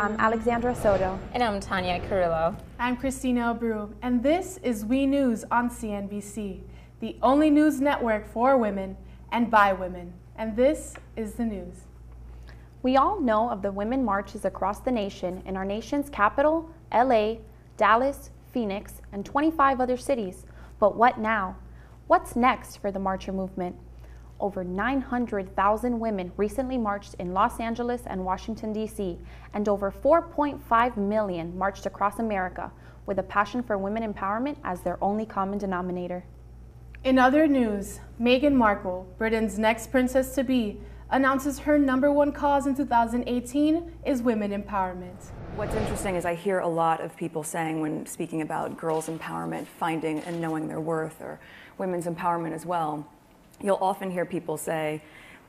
I'm Alexandra Soto. And I'm Tanya Carrillo. I'm Christina Abreu, and this is We News on CNBC, the only news network for women and by women. And this is the news. We all know of the women marches across the nation in our nation's capital, LA, Dallas, Phoenix, and 25 other cities. But what now? What's next for the Marcher movement? Over 900,000 women recently marched in Los Angeles and Washington, D.C., and over 4.5 million marched across America with a passion for women empowerment as their only common denominator. In other news, Meghan Markle, Britain's next princess-to-be, announces her #1 cause in 2018 is women empowerment. What's interesting is I hear a lot of people saying when speaking about girls' empowerment, finding and knowing their worth, or women's empowerment as well, you'll often hear people say,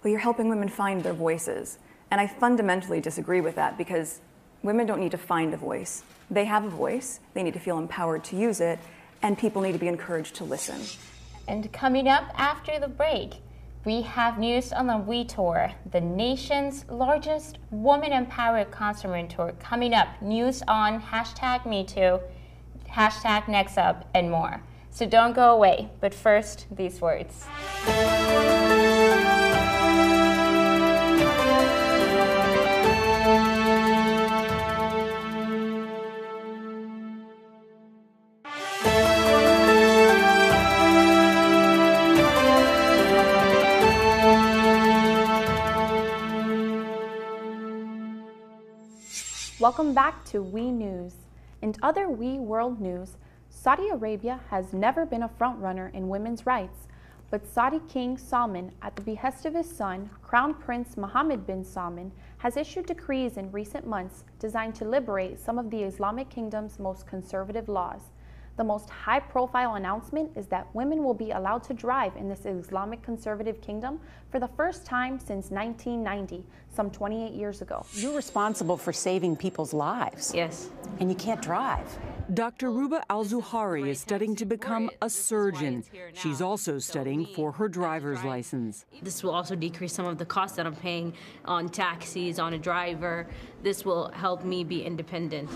well, you're helping women find their voices. And I fundamentally disagree with that because women don't need to find a voice. They have a voice, they need to feel empowered to use it, and people need to be encouraged to listen. And coming up after the break, we have news on the We Tour, the nation's largest woman-empowered concert tour coming up. News on #MeToo, #NextUp, and more. So don't go away, but first, these words. Welcome back to We News. In other We World News, Saudi Arabia has never been a frontrunner in women's rights, but Saudi King Salman, at the behest of his son, Crown Prince Mohammed bin Salman, has issued decrees in recent months designed to liberate some of the Islamic kingdom's most conservative laws. The most high-profile announcement is that women will be allowed to drive in this Islamic conservative kingdom for the first time since 1990, some 28 years ago. You're responsible for saving people's lives. Yes. And you can't drive. Dr. Ruba Al-Zuhari is studying to become a surgeon. She's also studying for her driver's license. This will also decrease some of the costs that I'm paying on taxis, on a driver. This will help me be independent.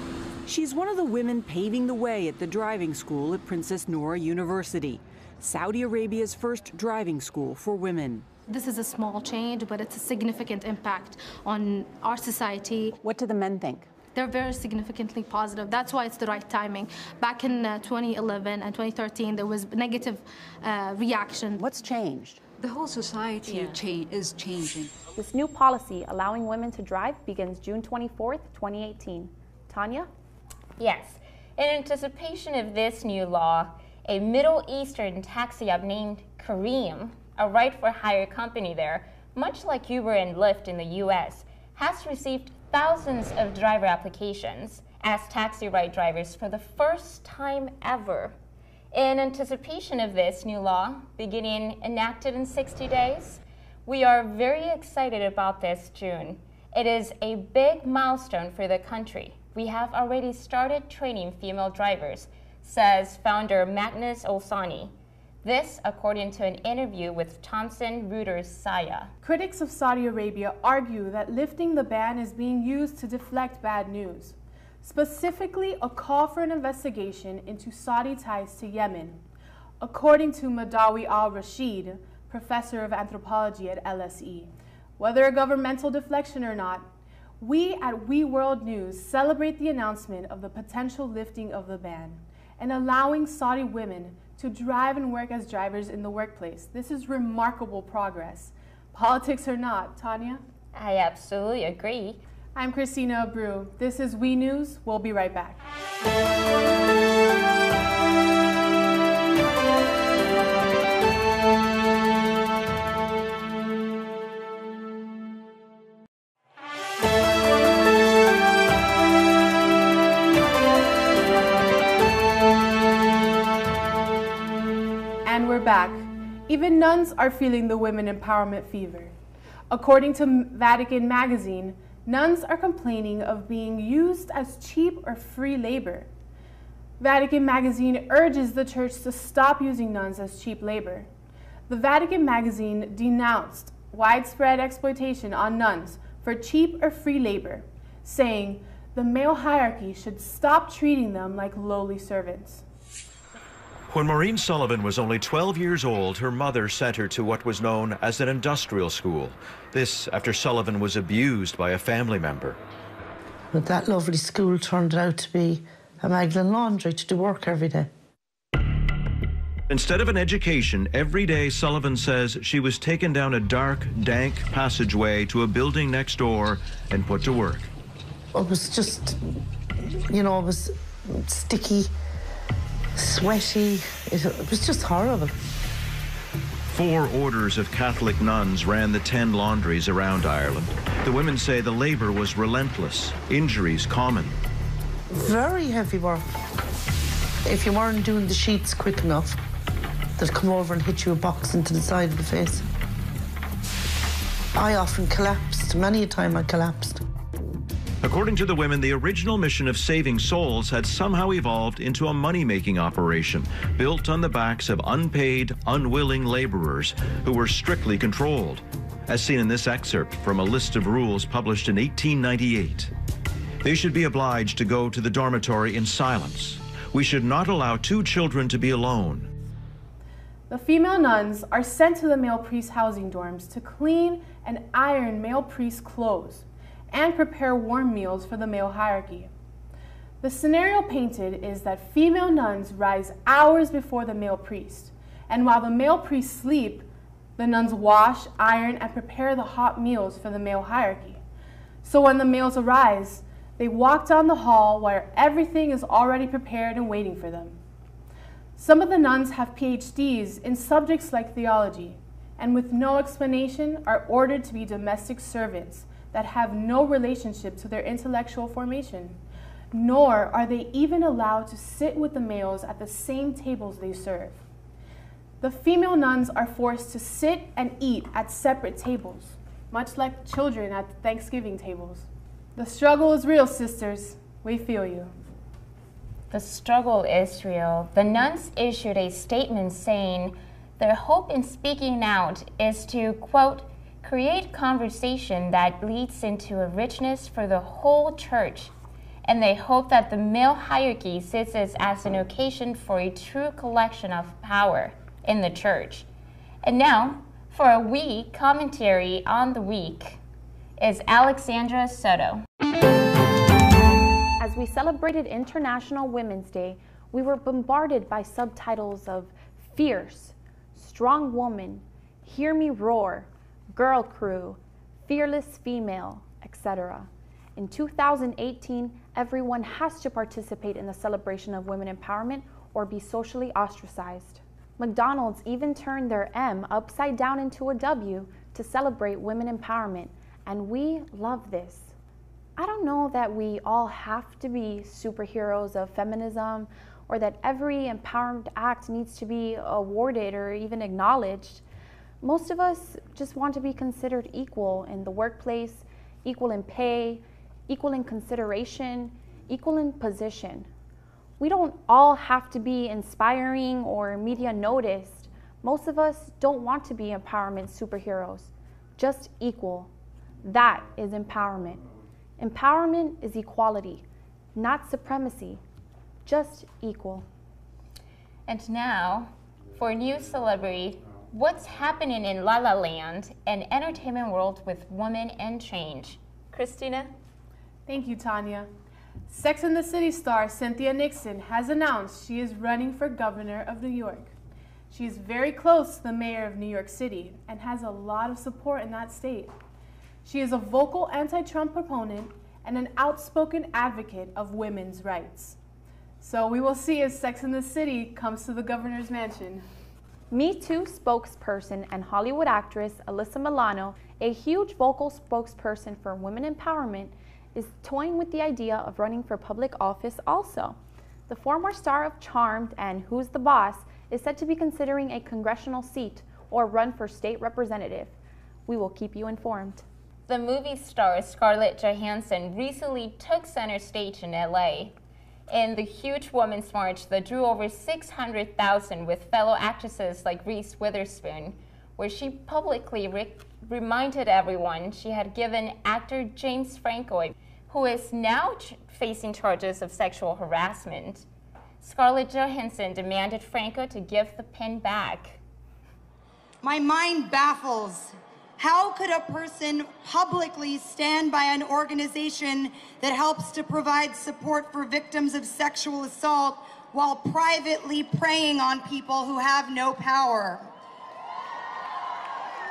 She's one of the women paving the way at the driving school at Princess Noor University, Saudi Arabia's first driving school for women. This is a small change, but it's a significant impact on our society. What do the men think? They're very significantly positive. That's why it's the right timing. Back in 2011 and 2013, there was negative reaction. What's changed? The whole society is changing. This new policy allowing women to drive begins June 24th, 2018. Tanya? Yes. In anticipation of this new law, a Middle Eastern taxi app named Careem, a ride-for-hire company there, much like Uber and Lyft in the U.S., has received thousands of driver applications as taxi ride drivers for the first time ever. In anticipation of this new law, beginning enacted in 60 days, we are very excited about this June. It is a big milestone for the country. We have already started training female drivers, says founder Magnus Olsani. This, according to an interview with Thomson Reuters Saya. Critics of Saudi Arabia argue that lifting the ban is being used to deflect bad news, specifically a call for an investigation into Saudi ties to Yemen. According to Madawi al-Rashid, professor of anthropology at LSE, whether a governmental deflection or not, we at We World News celebrate the announcement of the potential lifting of the ban and allowing Saudi women to drive and work as drivers in the workplace. This is remarkable progress. Politics or not, Tanya? I absolutely agree. I'm Christina Abreu. This is We News. We'll be right back. And we're back. Even nuns are feeling the women empowerment fever. According to Vatican magazine, nuns are complaining of being used as cheap or free labor. Vatican magazine urges the church to stop using nuns as cheap labor. The Vatican magazine denounced widespread exploitation on nuns for cheap or free labor, saying, The male hierarchy should stop treating them like lowly servants. When Maureen Sullivan was only 12 years old, her mother sent her to what was known as an industrial school. This after Sullivan was abused by a family member. But that lovely school turned out to be a Magdalen laundry to do work every day. Instead of an education, every day Sullivan says she was taken down a dark, dank passageway to a building next door and put to work. It was just, you know, it was sticky, sweaty. It was just horrible. 4 orders of Catholic nuns ran the 10 laundries around Ireland. The women say the labour was relentless, injuries common. Very heavy work. If you weren't doing the sheets quick enough, they'd come over and hit you a box into the side of the face. I often collapsed. Many a time I collapsed. According to the women, the original mission of saving souls had somehow evolved into a money-making operation built on the backs of unpaid, unwilling laborers who were strictly controlled, as seen in this excerpt from a list of rules published in 1898. They should be obliged to go to the dormitory in silence. We should not allow 2 children to be alone. The female nuns are sent to the male priest housing dorms to clean and iron male priest clothes and prepare warm meals for the male hierarchy. The scenario painted is that female nuns rise hours before the male priest, and while the male priests sleep, the nuns wash, iron, and prepare the hot meals for the male hierarchy. So when the males arise, they walk down the hall where everything is already prepared and waiting for them. Some of the nuns have PhDs in subjects like theology, and with no explanation are ordered to be domestic servants that have no relationship to their intellectual formation, nor are they even allowed to sit with the males at the same tables they serve. The female nuns are forced to sit and eat at separate tables, much like children at Thanksgiving tables. The struggle is real, sisters. We feel you. The struggle is real. The nuns issued a statement saying their hope in speaking out is to, quote, create conversation that leads into a richness for the whole church, and they hope that the male hierarchy sits as an occasion for a true collection of power in the church. And now, for a week commentary on the week, is Alexandra Soto. As we celebrated International Women's Day, we were bombarded by subtitles of fierce, strong woman, hear me roar, girl crew, fearless female, etc. In 2018, everyone has to participate in the celebration of women empowerment or be socially ostracized. McDonald's even turned their M upside down into a W to celebrate women empowerment, and we love this. I don't know that we all have to be superheroes of feminism or that every empowerment act needs to be awarded or even acknowledged. Most of us just want to be considered equal in the workplace, equal in pay, equal in consideration, equal in position. We don't all have to be inspiring or media noticed. Most of us don't want to be empowerment superheroes, just equal. That is empowerment. Empowerment is equality, not supremacy, just equal. And now, for news celebrity, what's happening in La La Land and entertainment world with women and change? Christina? Thank you, Tanya. Sex and the City star Cynthia Nixon has announced she is running for governor of New York. She is very close to the mayor of New York City and has a lot of support in that state. She is a vocal anti-Trump proponent and an outspoken advocate of women's rights. So we will see as Sex and the City comes to the governor's mansion. Me Too spokesperson and Hollywood actress Alyssa Milano, a huge vocal spokesperson for women empowerment, is toying with the idea of running for public office also. The former star of Charmed and Who's the Boss is said to be considering a congressional seat or run for state representative. We will keep you informed. The movie star Scarlett Johansson recently took center stage in LA in the huge Women's March that drew over 600,000 with fellow actresses like Reese Witherspoon, where she publicly reminded everyone she had given actor James Franco, who is now facing charges of sexual harassment. Scarlett Johansson demanded Franco to give the pin back. My mind baffles. How could a person publicly stand by an organization that helps to provide support for victims of sexual assault while privately preying on people who have no power?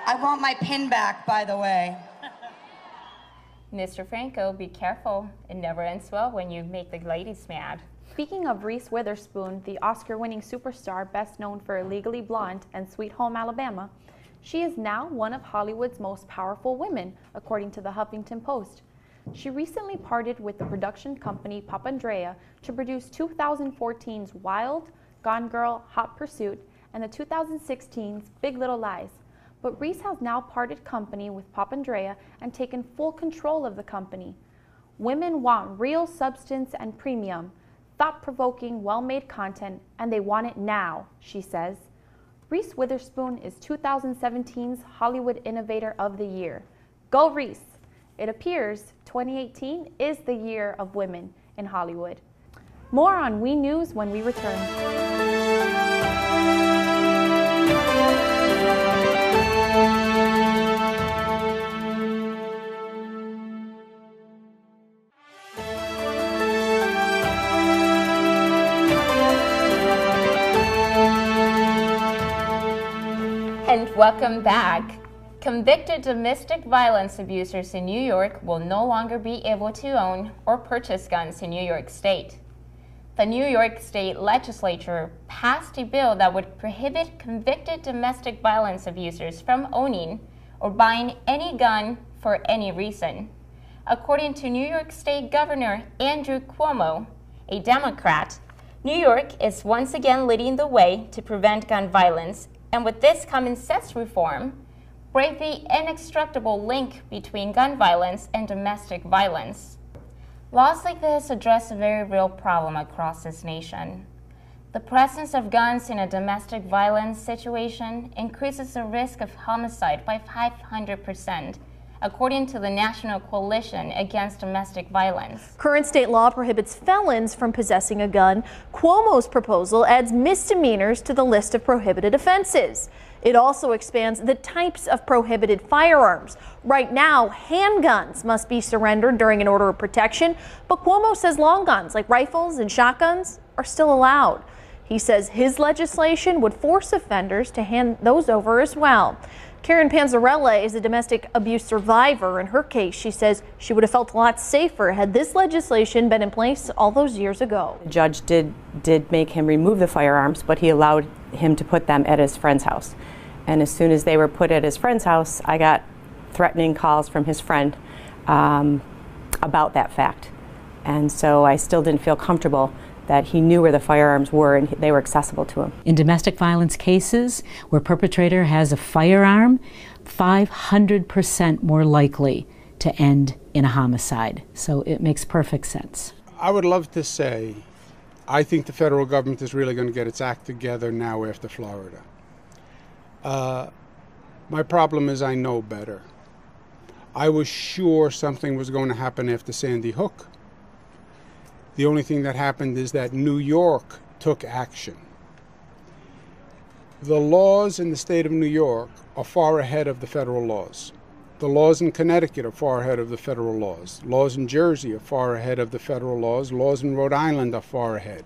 I want my pin back, by the way. Mr. Franco, be careful. It never ends well when you make the ladies mad. Speaking of Reese Witherspoon, the Oscar-winning superstar best known for Legally Blonde and Sweet Home Alabama, she is now one of Hollywood's most powerful women, according to the Huffington Post. She recently parted with the production company Papandrea to produce 2014's Wild, Gone Girl, Hot Pursuit, and the 2016's Big Little Lies. But Reese has now parted company with Papandrea and taken full control of the company. Women want real substance and premium, thought-provoking, well-made content, and they want it now, she says. Reese Witherspoon is 2017's Hollywood Innovator of the Year. Go Reese! It appears 2018 is the year of women in Hollywood. More on We News when we return. And welcome back. Convicted domestic violence abusers in New York will no longer be able to own or purchase guns in New York State. The New York State Legislature passed a bill that would prohibit convicted domestic violence abusers from owning or buying any gun for any reason. According to New York State Governor Andrew Cuomo, a Democrat, New York is once again leading the way to prevent gun violence, and with this common sense reform, break the inextricable link between gun violence and domestic violence. Laws like this address a very real problem across this nation. The presence of guns in a domestic violence situation increases the risk of homicide by 500%, according to the National Coalition Against Domestic Violence. Current state law prohibits felons from possessing a gun. Cuomo's proposal adds misdemeanors to the list of prohibited offenses. It also expands the types of prohibited firearms. Right now, handguns must be surrendered during an order of protection, but Cuomo says long guns like rifles and shotguns are still allowed. He says his legislation would force offenders to hand those over as well. Karen Panzarella is a domestic abuse survivor. In her case, she says she would have felt a lot safer had this legislation been in place all those years ago. The judge did make him remove the firearms, but he allowed him to put them at his friend's house. And as soon as they were put at his friend's house, I got threatening calls from his friend about that fact. And so I still didn't feel comfortable that he knew where the firearms were and they were accessible to him. In domestic violence cases where perpetrator has a firearm, 500% more likely to end in a homicide. So it makes perfect sense. I would love to say, I think the federal government is really going to get its act together now after Florida. My problem is I know better. I was sure something was going to happen after Sandy Hook. The only thing that happened is that New York took action. The laws in the state of New York are far ahead of the federal laws. The laws in Connecticut are far ahead of the federal laws. Laws in Jersey are far ahead of the federal laws. Laws in Rhode Island are far ahead.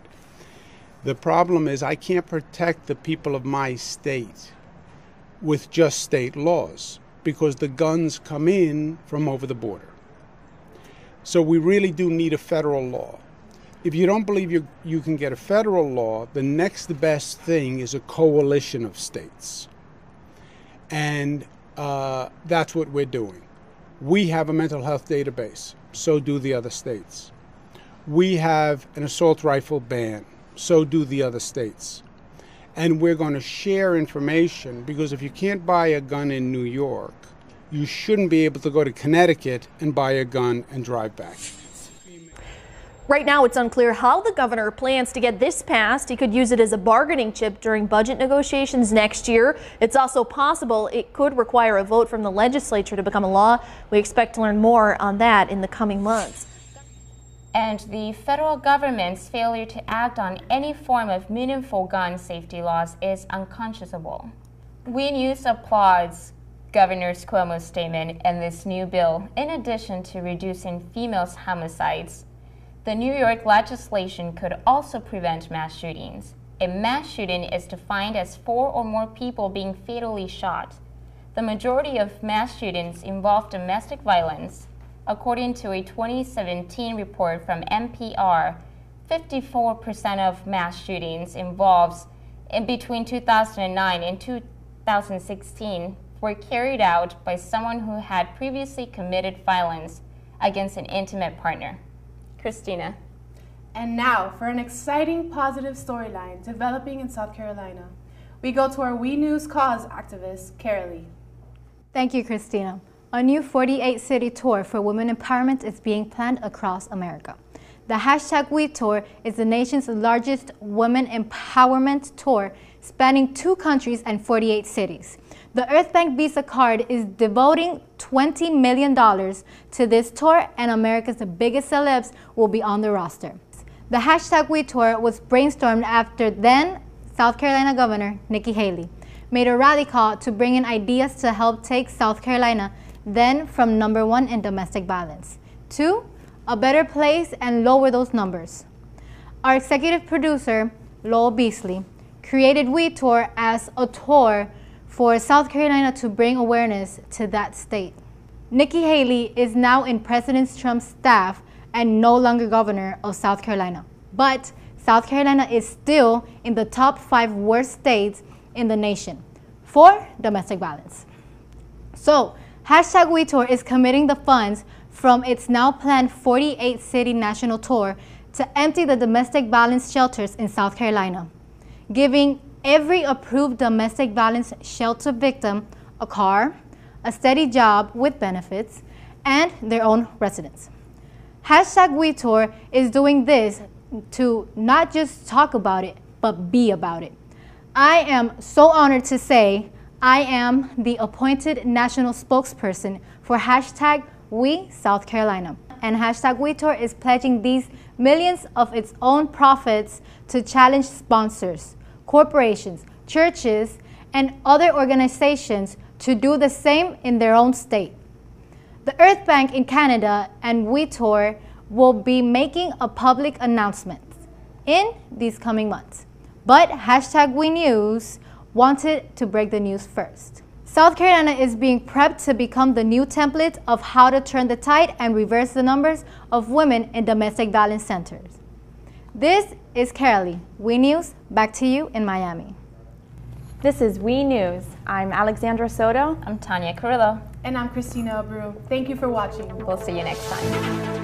The problem is I can't protect the people of my state with just state laws because the guns come in from over the border. So we really do need a federal law. If you don't believe you can get a federal law, the next best thing is a coalition of states. And that's what we're doing. We have a mental health database. So do the other states. We have an assault rifle ban. So do the other states. And we're going to share information because if you can't buy a gun in New York, you shouldn't be able to go to Connecticut and buy a gun and drive back. Right now, it's unclear how the governor plans to get this passed. He could use it as a bargaining chip during budget negotiations next year. It's also possible it could require a vote from the legislature to become a law. We expect to learn more on that in the coming months. And the federal government's failure to act on any form of meaningful gun safety laws is unconscionable. We News applauds Governor Cuomo's statement and this new bill. In addition to reducing females' homicides, the New York legislation could also prevent mass shootings. A mass shooting is defined as 4 or more people being fatally shot. The majority of mass shootings involve domestic violence. According to a 2017 report from NPR, 54% of mass shootings involved in between 2009 and 2016 were carried out by someone who had previously committed violence against an intimate partner. Christina. And now for an exciting positive storyline developing in South Carolina. We go to our We News Cause activist, Carolee. Thank you, Christina. A new 48-city tour for women empowerment is being planned across America. The hashtag We Tour is the nation's largest women empowerment tour, spanning 2 countries and 48 cities. The Earth Bank Visa card is devoting $20 million to this tour, and America's biggest celebs will be on the roster. The hashtag We Tour was brainstormed after then South Carolina Governor Nikki Haley made a rally call to bring in ideas to help take South Carolina then from number 1 in domestic violence to a better place and lower those numbers. Our executive producer, Lowell Beasley, created We Tour as a tour for South Carolina to bring awareness to that state. Nikki Haley is now in President Trump's staff and no longer governor of South Carolina. But South Carolina is still in the top 5 worst states in the nation for domestic violence. So, hashtag We Tour is committing the funds from its now planned 48-city national tour to empty the domestic violence shelters in South Carolina, giving every approved domestic violence shelter victim a car, a steady job with benefits, and their own residence. Hashtag We Tour is doing this to not just talk about it, but be about it. I am so honored to say I am the appointed national spokesperson for hashtag We South Carolina. And hashtag We Tour is pledging these millions of its own profits to challenge sponsors, corporations, churches, and other organizations to do the same in their own state. The Earth Bank in Canada and We Tour will be making a public announcement in these coming months. But hashtag We News wanted to break the news first. South Carolina is being prepped to become the new template of how to turn the tide and reverse the numbers of women in domestic violence centers. This is Carolee. We News, back to you in Miami. This is We News. I'm Alexandra Soto. I'm Tanya Carrillo. And I'm Christina Abreu. Thank you for watching. We'll see you next time.